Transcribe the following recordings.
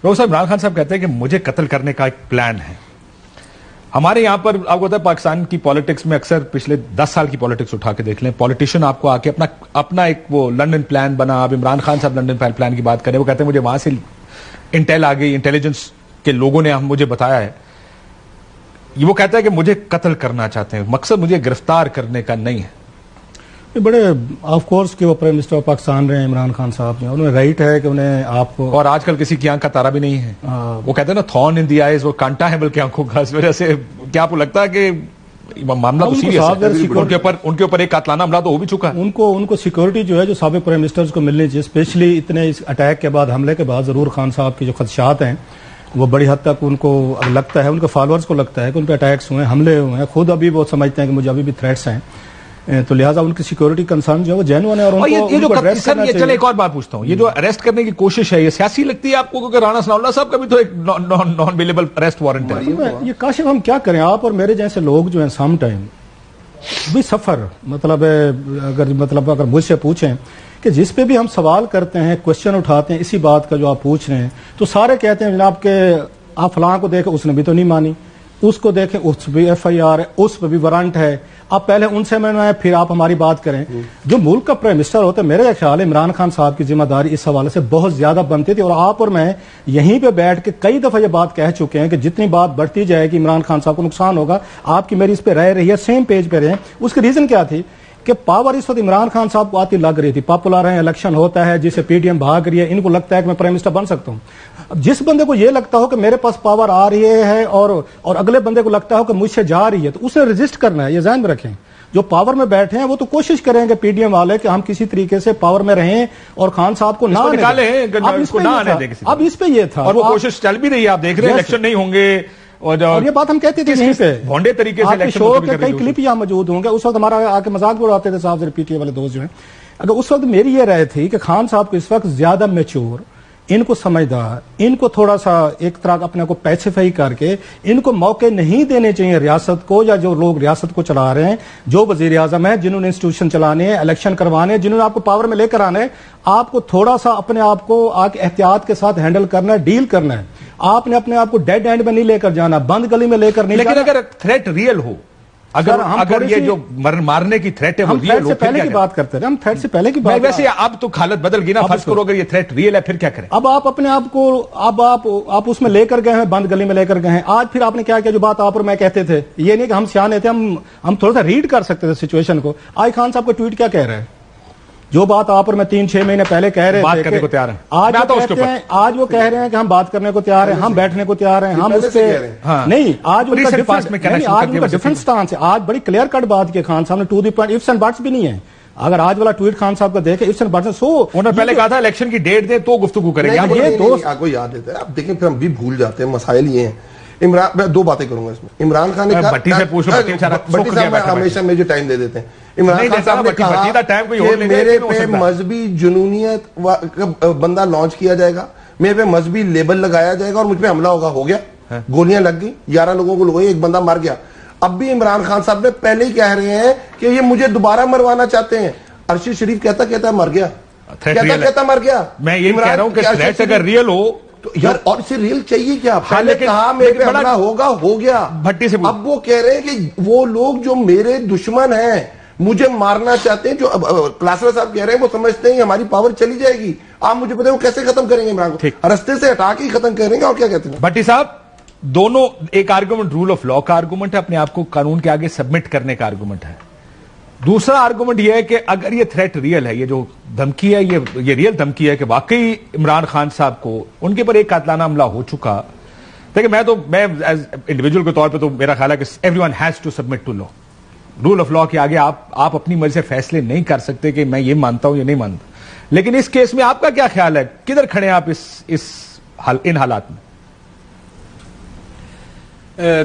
صاحب عمران خان صاحب کہتے ہیں کہ مجھے قتل کرنے کا ایک پلان ہے. ہمارے یہاں پر آپ کو پتا ہے پاکستان کی پالیٹکس میں اکثر پچھلے 10 سال کی پالیٹکس اٹھا کے دیکھ لیں, پالیٹیشین آپ کو آ کے اپنا ایک وہ لنڈن پلان بنا. اب عمران خان صاحب لنڈن پلان کی بات کریں, وہ کہتے ہیں مجھے وہاں سے انٹیل آ گئی, انٹیلیجنس کے لوگوں نے مجھے بتایا ہے. وہ کہتا ہے کہ مجھے قتل کرنا چاہتے ہیں, مقصد مجھے گرفتار کرنے کا نہیں ہے. بڑے آف کورس کہ وہ پرائم منسٹر آف پاکستان رہے ہیں عمران خان صاحب نے, انہیں رائٹ ہے کہ انہیں آپ کو, اور آج کل کسی کی آنکھ کا تارا بھی نہیں ہے. وہ کہتے ہیں نا تھورن ان دی آئیز, وہ کانٹا ہے بلکہ آنکھوں کا. اس وجہ سے کیا آپ کو لگتا ہے کہ معاملہ تو سیریس ہے, ان کے اوپر ایک قاتلانہ حملہ تو ہو بھی چکا ہے. ان کو سیکورٹی جو ہے جو سابق پرائم منسٹرز کو ملنی چاہیے, اسپیشلی اتنے اس اٹیک کے بعد, حملے کے بعد ضرور خان صاحب کے جو خدشات ہیں وہ بڑی حد تک ان کو لگتا ہے, ان کے فالوورز کو لگتا ہے کہ ان پہ اٹیکس ہوئے ہیں, حملے ہوئے ہیں. خود ابھی وہ سمجھتے ہیں کہ مجھے ابھی بھی تھریٹس ہیں, تو لہٰذا ان کی سیکورٹی کنسرن جو ہے وہ جینوئن ہے. اور چلے ایک اور بات پوچھتا ہوں, یہ جو اریسٹ کرنے کی کوشش ہے یہ سیاسی لگتی ہے آپ کو, کیونکہ رانا ثناء اللہ صاحب کا بھی تو ایک نان ویلیبل اریسٹ وارنٹ ہے. یہ کاشف ہم کیا کریں, آپ اور میرے جیسے لوگ جو ہیں سم ٹائم بھی سفر اگر مجھ سے پوچھیں کہ جس پہ بھی ہم سوال کرتے ہیں, کوشچن اٹھاتے ہیں اسی بات کا جو آپ پوچھ رہے ہیں, تو سارے کہتے ہیں جناب کہ آپ فلاں کو دیکھیں اس نے بھی تو نہیں مانی, اس کو دیکھیں اس پہ بھی ایف آئی آر ہے, اس پہ بھی وارنٹ ہے, آپ پہلے ان سے منوائیں پھر آپ ہماری بات کریں. جو ملک کا پرائم منسٹر ہوتا ہے, میرے خیال ہے عمران خان صاحب کی ذمہ داری اس حوالے سے بہت زیادہ بنتی تھی. اور آپ اور میں یہیں پہ بیٹھ کے کئی دفعہ یہ بات کہہ چکے ہیں کہ جتنی بات بڑھتی جائے گی عمران خان صاحب کو نقصان ہوگا. آپ کی میری اس پہ رائے رہی ہے, سیم پیج پہ رہے. اس کی ریزن کیا تھی کہ پاور اس وقت عمران خان صاحب کو آتی لگ رہی تھی, پاپولر ہیں, الیکشن ہوتا ہے, جسے پی ڈی ایم بھاگ رہی ہے, ان کو لگتا ہے کہ میں پرائم منسٹر بن سکتا ہوں. اب جس بندے کو یہ لگتا ہو کہ میرے پاس پاور آ رہی ہے اور اگلے بندے کو لگتا ہو کہ مجھ سے جا رہی ہے, تو اسے رجسٹ کرنا ہے. یہ ذہن میں رکھیں, جو پاور میں بیٹھے ہیں وہ تو کوشش کریں گے پی ڈی ایم والے کہ ہم کسی طریقے سے پاور میں رہیں اور خان صاحب کو نہ نکالیں. اب اس پہ یہ تھا, اور وہ کوشش چل بھی رہی ہے. آپ دیکھ رہے ہیں الیکشن نہیں ہوں گے, اور یہ بات ہم کہتے تھے یہیں پہ بھونڈے طریقے سے شو کے کئی کلپ یہاں موجود ہوں گے. اس وقت ہمارا آ کے مذاق بھی اڑاتے تھے صاحب سے, پی ٹی اے والے دوست جو ہیں. اگر اس وقت میری یہ رائے تھی کہ خان صاحب کو اس وقت زیادہ میچور, ان کو سمجھدار, ان کو تھوڑا سا ایک طرح اپنے کو پیسیفائی کر کے ان کو موقع نہیں دینے چاہیے ریاست کو, یا جو لوگ ریاست کو چلا رہے ہیں, جو وزیر اعظم ہیں جنہوں نے انسٹیٹیوشن چلانے ہیں, الیکشن کروانے ہیں, جنہوں نے آپ کو پاور میں لے کر آنا ہے, آپ کو تھوڑا سا اپنے آپ کو احتیاط کے ساتھ ہینڈل کرنا ہے, ڈیل کرنا ہے. آپ نے اپنے آپ کو ڈیڈ اینڈ میں نہیں لے کر جانا, بند گلی میں لے کر نہیں جانا. لیکن اگر تھریٹ ریئل ہو, اگر یہ جو مارنے کی تھریٹ ہے وہ ریئل ہو, سے پہلے کی بات کرتے ہیں, ہم تھریٹ سے پہلے کی بات. ویسے اب تو حالت بدل گئی نا, فرض کرو اگر یہ تھریٹ ریئل ہے پھر کیا کریں. اب آپ اپنے آپ کو آپ اس میں لے کر گئے ہیں, بند گلی میں لے کر گئے ہیں. آج پھر آپ نے کیا کیا جو بات آپ اور میں کہتے تھے, یہ نہیں کہ ہم سیانے تھے, ہم تھوڑا سا ریڈ کر سکتے تھے سچویشن کو. آج خان صاحب کا ٹویٹ کیا کہہ رہے ہیں, جو بات آپ اور میں 3-6 مہینے پہلے کہہ رہے بات کرنے کو تیار ہیں, آج وہ کہہ رہے ہیں کہ ہم بات کرنے کو تیار ہیں, ہم بیٹھنے کو تیار ہیں, ہم اس پہ نہیں. آج ان کا ڈفرنٹ سٹانس ہے. آج بڑی کلیئر کٹ بات کی خان صاحب نے, to the point, ifs and buts بھی نہیں ہے. اگر آج والا ٹویٹ خان صاحب کا دیکھیں, ifs and buts, انہوں نے پہلے کہا تھا الیکشن کی ڈیٹ دیں تو گفتگو کریں گے. یہ دوست آپ کو یاد دیتا ہے, اب دیکھیں پھر ہم بھی بھول جاتے ہیں. مسائل یہ ہیں, میں 2 باتیں کروں گا اس میں. عمران خان نے بٹی صاحب ہمیشہ مجھے ٹائم دے دیتے ہیں. عمران خان صاحب نے کہا کہ میرے پہ مذہبی جنونیت بندہ لانچ کیا جائے گا, میرے پہ مذہبی لیبل لگایا جائے گا اور مجھ پہ حملہ ہوگا. ہو گیا, گولیاں لگ گئی, 11 لوگوں کو لگائی, ایک بندہ مر گیا. اب بھی عمران خان صاحب نے پہلے ہی کہہ رہے ہیں کہ یہ مجھے دوبارہ مروانا چاہتے ہیں. ارشد شریف کہتا مر گیا, کہتا مر گیا. میں یہ کہہ رہا ہوں کہ تھریٹ اگر ریئل ہو تو یار, اور اسے ریل چاہیے کیا؟ پہلے کہا میرے پہ حملہ ہوگا, ہو گیا. بھٹی سے اب وہ کہہ رہے ہیں کہ وہ لوگ جو میرے دشمن ہیں مجھے مارنا چاہتے ہیں. جو کلاسرا صاحب کہہ رہے ہیں وہ سمجھتے ہیں ہماری پاور چلی جائے گی. آپ مجھے پتہ ہے وہ کیسے ختم کریں گے عمران کو, رستے سے ہٹا کے ختم کریں گے. اور کیا کہتے ہیں بھٹی صاحب, دونوں ایک آرگومنٹ رول آف لا کا آرگومنٹ ہے, اپنے آپ کو قانون کے آگے سبمٹ کرنے کا آرگومنٹ ہے. دوسرا آرگومنٹ یہ ہے کہ اگر یہ تھریٹ ریئل ہے, یہ جو دھمکی ہے یہ ریئل دھمکی ہے کہ واقعی عمران خان صاحب کو ان کے پر ایک قاتلانہ حملہ ہو چکا. دیکھیں میں ایز انڈیویجول کے طور پہ تو میرا خیال ہے کہ everyone has to submit to law. Rule of law کے آگے آپ اپنی مرضی سے فیصلے نہیں کر سکتے کہ میں یہ مانتا ہوں یہ نہیں مانتا. لیکن اس کیس میں آپ کا کیا خیال ہے, کدھر کھڑے ہیں آپ ان حالات میں؟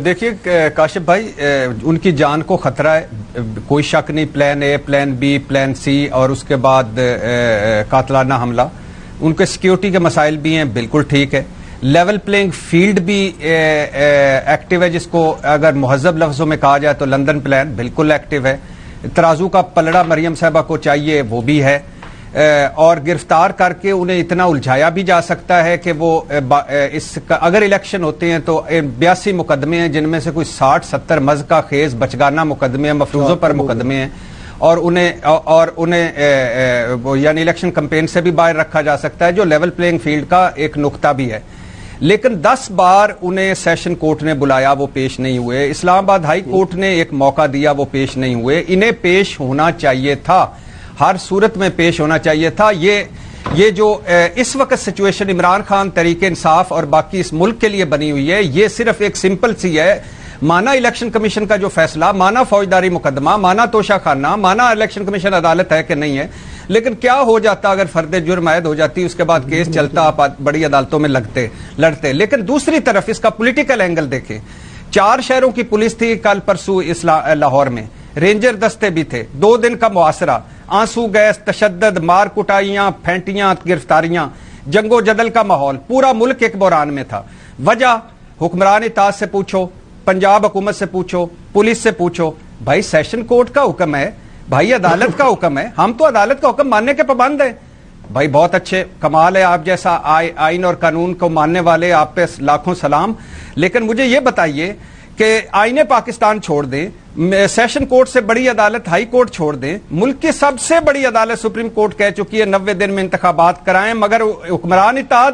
دیکھیے کاشف بھائی, ان کی جان کو خطرہ ہے, کوئی شک نہیں. Plan a, plan be, plan سی, اور اس کے بعد قاتلانہ حملہ. ان کے سیکیورٹی کے مسائل بھی ہیں, بالکل ٹھیک ہے. لیول پلینگ فیلڈ بھی ایکٹیو ہے, جس کو اگر مہذب لفظوں میں کہا جائے تو لندن پلان بالکل ایکٹیو ہے. ترازو کا پلڑا مریم صاحبہ کو چاہیے, وہ بھی ہے. اور گرفتار کر کے انہیں اتنا الجھایا بھی جا سکتا ہے کہ وہ اگر الیکشن ہوتے ہیں تو 82 مقدمے ہیں جن میں سے کوئی 60-70 مذکا خیز بچگانہ مقدمے ہیں، مفروضوں پر مقدمے ہیں، اور انہیں یعنی الیکشن کمپین سے بھی باہر رکھا جا سکتا ہے، جو لیول پلینگ فیلڈ کا ایک نقطہ بھی ہے۔ لیکن 10 بار انہیں سیشن کورٹ نے بلایا، وہ پیش نہیں ہوئے۔ اسلام آباد ہائی کورٹ نے ایک موقع دیا، وہ پیش نہیں ہوئے۔ انہیں پیش ہونا چاہیے تھا، ہر صورت میں پیش ہونا چاہیے تھا۔ یہ جو اس وقت سچویشن عمران خان، تحریک انصاف اور باقی اس ملک کے لیے بنی ہوئی ہے، یہ صرف ایک سمپل سی ہے، مانا الیکشن کمیشن کا جو فیصلہ، مانا فوجداری مقدمہ، مانا توشہ خانہ، مانا الیکشن کمیشن عدالت ہے کہ نہیں ہے، لیکن کیا ہو جاتا اگر فرد جرم عائد ہو جاتی، اس کے بعد کیس چلتا، آپ بڑی عدالتوں میں لڑتے۔ لیکن دوسری طرف اس کا پولیٹیکل اینگل دیکھیں، 4 شہروں کی پولیس تھی کل پرسوں لاہور میں، رینجر دستے بھی تھے، 2 دن کا محاصرہ، آنسو گیس، تشدد، مار کٹائیاں، پھینٹیاں، گرفتاریاں، جنگ و جدل کا ماحول، پورا ملک ایک بحران میں تھا۔ وجہ حکمران اطاعت سے پوچھو، پنجاب حکومت سے پوچھو، پولیس سے پوچھو، بھائی سیشن کورٹ کا حکم ہے، بھائی عدالت کا حکم ہے، ہم تو عدالت کا حکم ماننے کے پابند ہیں۔ بھائی بہت اچھے، کمال ہے، آپ جیسا آئین اور قانون کو ماننے والے، آپ پہ لاکھوں سلام۔ لیکن مجھے یہ بتائیے کہ آئین پاکستان چھوڑ دیں، سیشن کورٹ سے بڑی عدالت ہائی کورٹ چھوڑ دیں، ملک کی سب سے بڑی عدالت سپریم کورٹ کہہ چکی ہے 90 دن میں انتخابات کرائیں، مگر حکمران اطاعت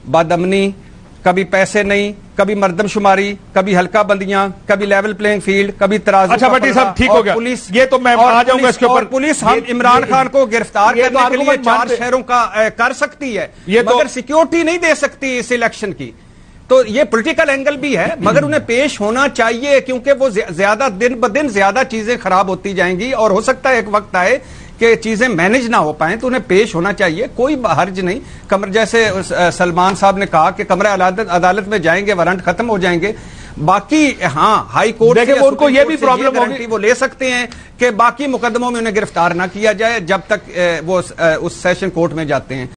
بد امنی، کبھی پیسے نہیں، کبھی مردم شماری، کبھی ہلکا بندیاں، کبھی لیول پلینگ فیلڈ، کبھی ترازو۔ اچھا بھٹی صاحب ٹھیک ہو گیا، پولیس، یہ تو میں آ جاؤں گا اس کے اوپر۔ پولیس ہم عمران خان کو گرفتار کرنے کے لیے 4 شہروں کا کر سکتی ہے، مگر سیکیورٹی نہیں دے سکتی اس الیکشن کی۔ تو یہ پولیٹیکل اینگل بھی ہے، مگر انہیں پیش ہونا چاہیے، کیونکہ وہ زیادہ دن بدن زیادہ چیزیں خراب ہوتی جائیں گی، اور ہو سکتا ہے ایک وقت آئے کہ چیزیں مینج نہ ہو پائیں، تو انہیں پیش ہونا چاہیے، کوئی حرج نہیں۔ جیسے سلمان صاحب نے کہا کہ کمرہ عدالت میں جائیں گے، وارنٹ ختم ہو جائیں گے۔ باقی ہاں ہائی کورٹ سے ان کو یہ بھی پرابلم ہوگی، وہ لے سکتے ہیں کہ باقی مقدموں میں انہیں گرفتار نہ کیا جائے جب تک وہ اس سیشن کورٹ میں جاتے ہیں۔